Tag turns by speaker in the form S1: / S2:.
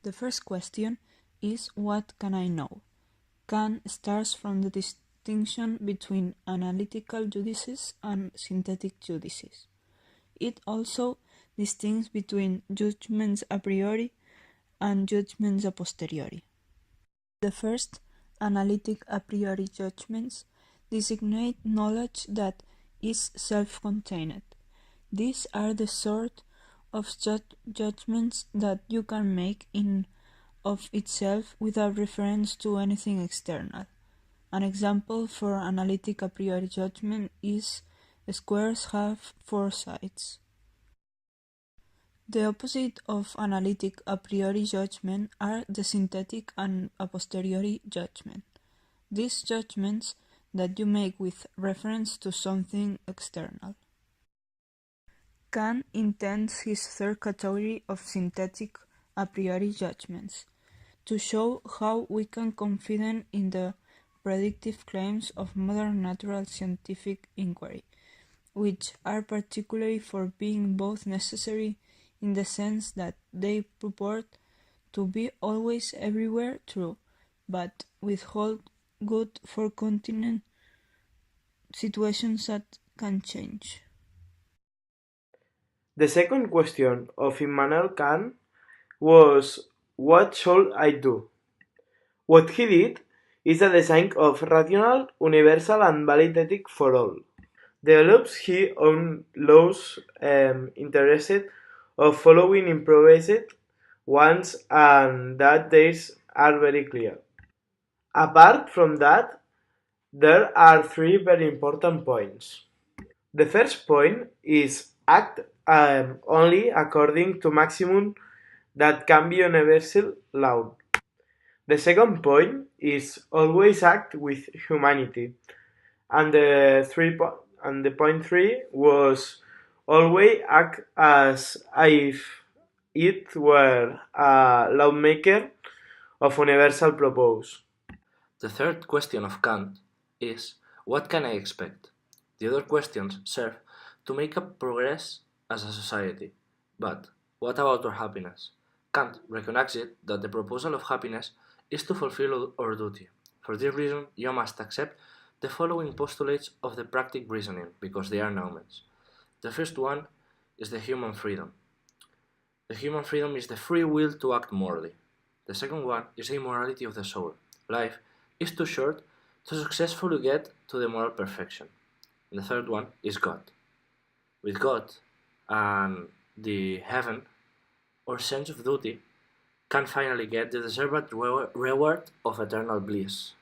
S1: The first question is what can I know? Kant starts from the distinction between analytical judices and synthetic judices. It also distinguishes between judgments a priori and judgments a posteriori. The first, analytic a priori judgments, designate knowledge that is self-contained. These are the sort of judgments that you can make in of itself without reference to anything external. An example for analytic a priori judgment is squares have four sides. The opposite of analytic a priori judgment are the synthetic and a posteriori judgment. These judgments that you make with reference to something external. Kant intends his third category of synthetic a priori judgments to show how we can confident in the predictive claims of modern natural scientific inquiry, which are particularly for being both necessary in the sense that they purport to be always everywhere true, but withhold good for contingent situations that can change.
S2: The second question of Immanuel Kant was, what should I do? What he did is a design of rational, universal and validating for all. Develops his own laws interested of following improvised ones and that these are very clear. Apart from that, there are three very important points. The first point is act only according to maximum that can be universal law. The second point is always act with humanity. And the point three was always act as if it were a lawmaker of universal purpose.
S3: The third question of Kant is, what can I expect? The other questions serve to make up progress as a society. But what about our happiness? Kant recognizes that the proposal of happiness is to fulfill our duty. For this reason, you must accept the following postulates of the practical reasoning, because they are noumens. The first one is the human freedom. The human freedom is the free will to act morally. The second one is the immorality of the soul. Life is too short to successfully get to the moral perfection. And the third one is God. With God and the heaven, or sense of duty, can finally get the deserved reward of eternal bliss.